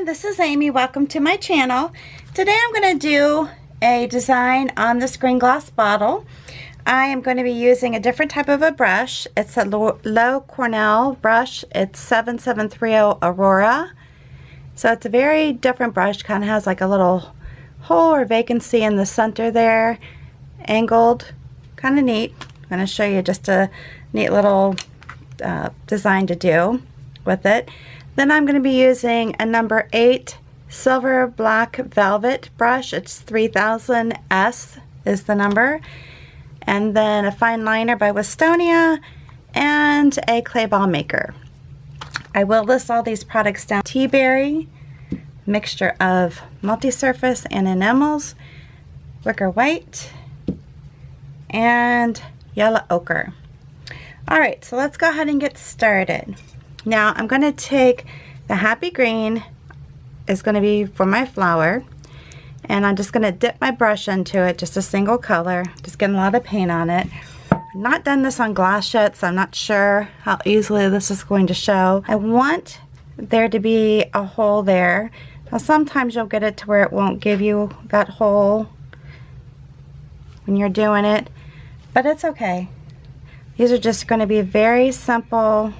everyone, this is Amy. Welcome to my channel. Today I'm going to do a design on this green glass bottle. I am going to be using a different type of a brush. It's a low Cornell brush. It's 7730 Aurora. So it's a very different brush. Kind of has like a little hole or vacancy in the center there. Angled. Kind of neat. I'm going to show you just a neat little design to do with it. Then I'm going to be using a number 8 silver black velvet brush. It's 3000S is the number. And then a fine liner by Winstonia and a clay ball maker. I will list all these products down. Tea berry, mixture of multi-surface and enamels, wicker white, and yellow ochre. Alright, so let's go ahead and get started. Now I'm going to take the happy green, is going to be for my flower, and I'm just going to dip my brush into it, just a single color, just getting a lot of paint on it. I've not done this on glass yet, so I'm not sure how easily this is going to show. I want there to be a hole there. Now sometimes you'll get it to where it won't give you that hole when you're doing it, but it's okay. These are just going to be very simple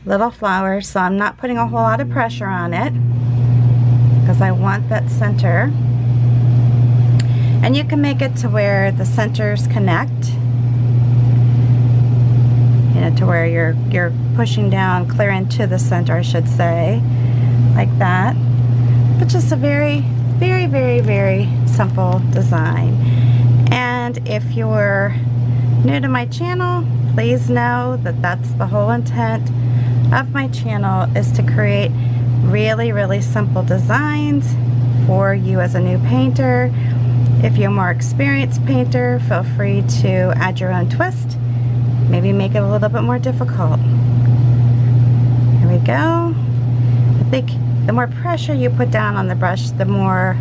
little flowers, so I'm not putting a whole lot of pressure on it because I want that center. And you can make it to where the centers connect, you know, to where you're pushing down clear into the center, I should say, like that. But just a very, very, very, very simple design. And if you're new to my channel, please know that that's the whole intent of my channel, is to create really, really simple designs for you as a new painter. If you're a more experienced painter, feel free to add your own twist, maybe make it a little bit more difficult. Here we go. I think the more pressure you put down on the brush, the more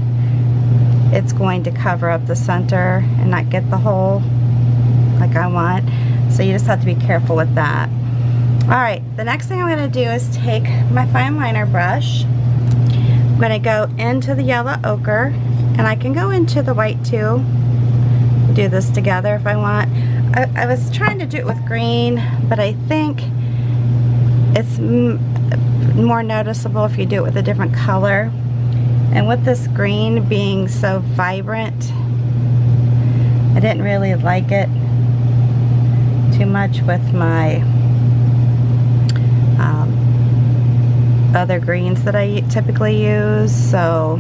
it's going to cover up the center and not get the hole like I want. So you just have to be careful with that. Alright, the next thing I'm going to do is take my fine liner brush. I'm going to go into the yellow ochre, and I can go into the white too. Do this together if I want. I was trying to do it with green, but I think it's more noticeable if you do it with a different color. And with this green being so vibrant, I didn't really like it too much with my other greens that I typically use, so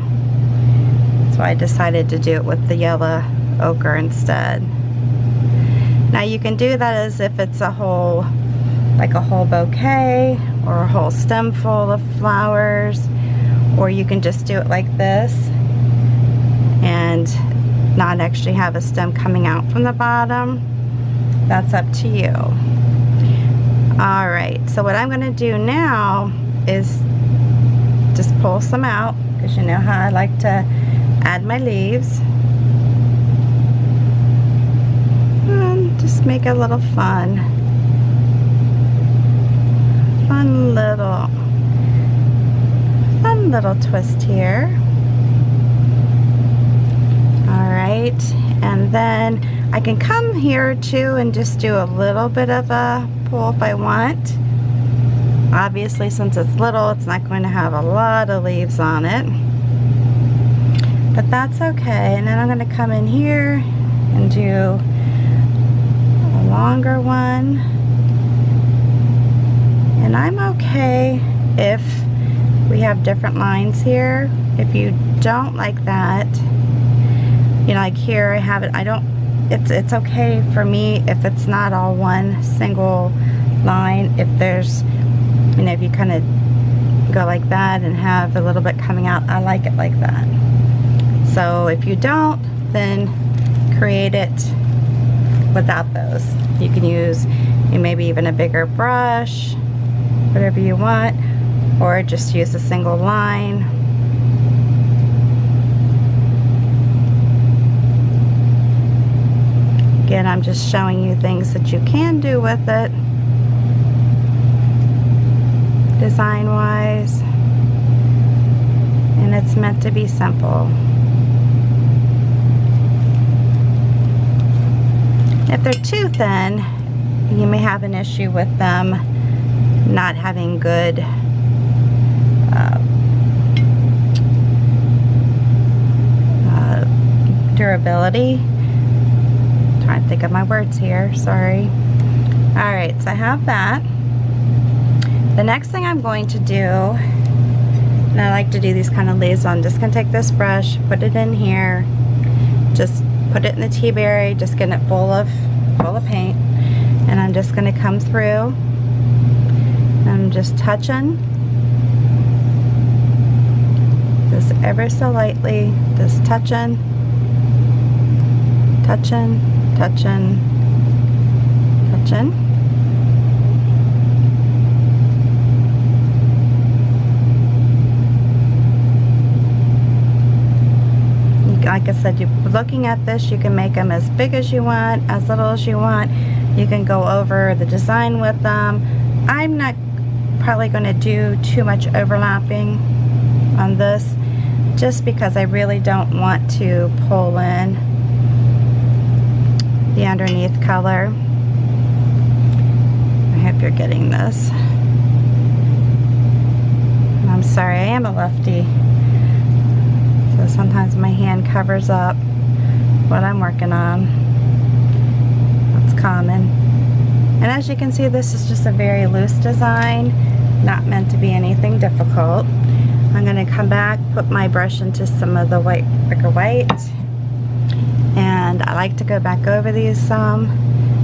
that's why I decided to do it with the yellow ochre instead. Now you can do that as if it's a whole, like a whole bouquet or a whole stem full of flowers, or you can just do it like this and not actually have a stem coming out from the bottom. That's up to you. Alright, so what I'm going to do now is just pull some out, because you know how I like to add my leaves. And just make it a little fun little twist here. Alright, and then I can come here too and just do a little bit of a pull if I want. Obviously, since it's little, it's not going to have a lot of leaves on it, but that's okay. And then I'm going to come in here and do a longer one, and I'm okay if we have different lines here. If you don't like that, you know, like here I have it, it's okay for me if it's not all one single line. If there's, you know, if you kind of go like that and have a little bit coming out, I like it like that. So if you don't, then create it without those. You can use maybe even a bigger brush, whatever you want, or just use a single line. Again, I'm just showing you things that you can do with it, design wise. and it's meant to be simple. If they're too thin, you may have an issue with them not having good durability. I'm trying to think of my words here, sorry. Alright, so I have that. The next thing I'm going to do, and I like to do these kind of leaves, I'm just going to take this brush, put it in here, just put it in the tea berry, just getting it full of paint, and I'm just going to come through, and I'm just touching, just ever so lightly, just touching, touching, touching, touching. Like I said, you're looking at this, you can make them as big as you want, as little as you want. You can go over the design with them. I'm not probably going to do too much overlapping on this, just because I really don't want to pull in the underneath color. I hope you're getting this. I'm sorry, I am a lefty, so sometimes my hand covers up what I'm working on. That's common. And as you can see, this is just a very loose design, not meant to be anything difficult. I'm going to come back, put my brush into some of the thicker white, and I like to go back over these some.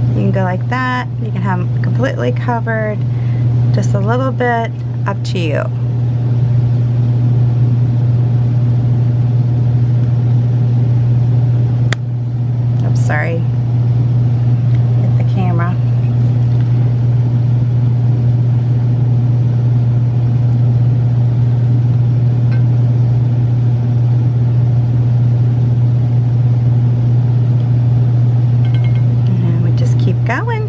You can go like that, you can have them completely covered, just a little bit, up to you. I'm sorry, hit the camera. Going.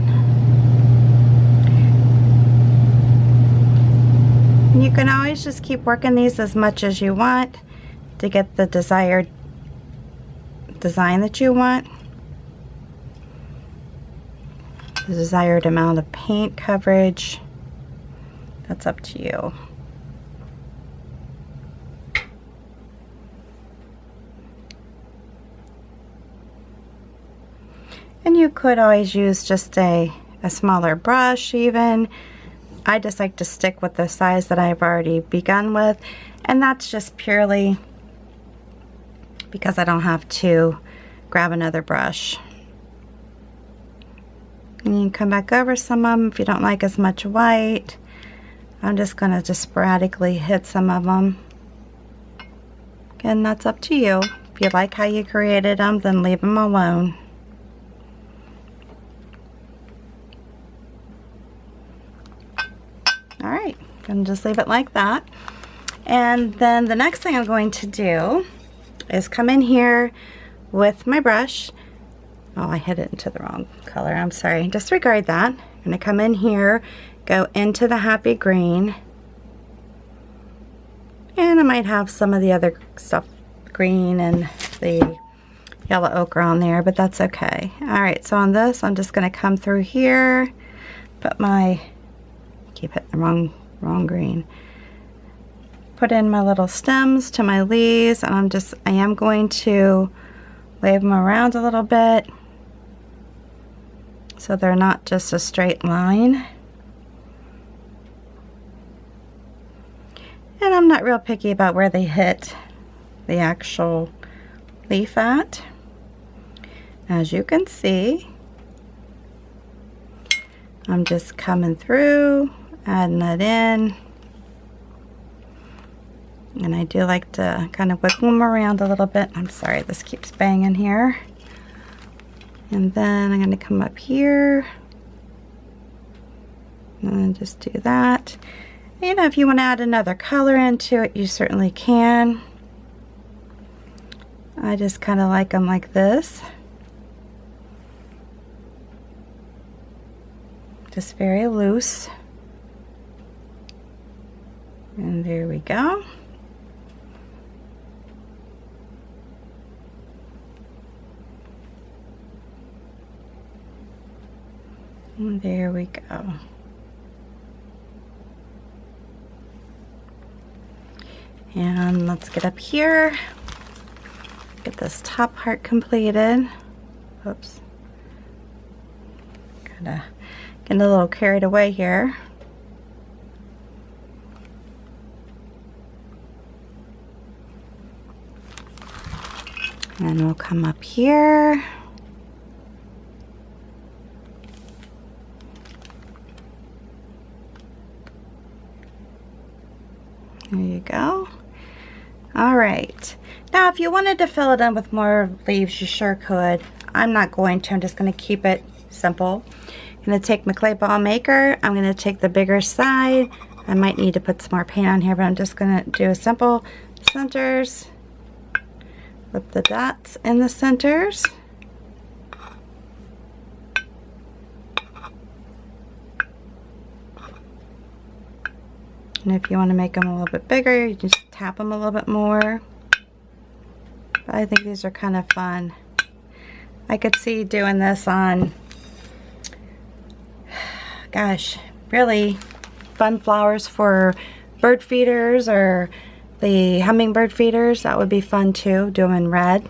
And you can always just keep working these as much as you want to get the desired design that you want, the desired amount of paint coverage. That's up to you. And you could always use just a smaller brush even. I just like to stick with the size that I've already begun with, and that's just purely because I don't have to grab another brush. And you can come back over some of them if you don't like as much white. I'm just going to just sporadically hit some of them. Again, that's up to you. If you like how you created them, then leave them alone. Alright, I'm going to just leave it like that. And then the next thing I'm going to do is come in here with my brush. Oh, I hit it into the wrong color. I'm sorry. Disregard that. I'm going to come in here, go into the happy green. And I might have some of the other stuff, green and the yellow ochre on there, but that's okay. Alright, so on this, I'm just going to come through here, put my, keep hitting the wrong green. Put in my little stems to my leaves, and I am going to wave them around a little bit so they're not just a straight line. And I'm not real picky about where they hit the actual leaf at. As you can see, I'm just coming through, adding that in. And I do like to kind of wiggle them around a little bit. I'm sorry, this keeps banging here. And then I'm going to come up here and just do that. You know, if you want to add another color into it, you certainly can. I just kind of like them like this. Just very loose. And there we go. And there we go. And let's get up here, get this top part completed. Oops. Kinda getting a little carried away here. And we'll come up here. There you go. All right. Now, if you wanted to fill it in with more leaves, you sure could. I'm not going to. I'm just going to keep it simple. I'm going to take my clay ball maker. I'm going to take the bigger side. I might need to put some more paint on here, but I'm just going to do a simple centers with the dots in the centers. And if you want to make them a little bit bigger, you just tap them a little bit more. But I think these are kind of fun. I could see doing this on, gosh, really fun flowers for bird feeders or the hummingbird feeders. That would be fun too, do them in red.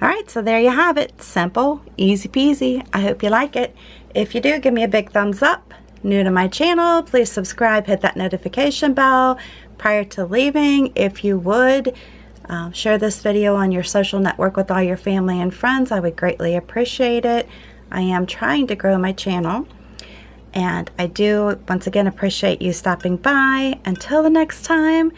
Alright, so there you have it. Simple, easy peasy. I hope you like it. If you do, give me a big thumbs up. New to my channel, please subscribe, hit that notification bell prior to leaving. If you would, share this video on your social network with all your family and friends. I would greatly appreciate it. I am trying to grow my channel, and I do once again appreciate you stopping by. Until the next time,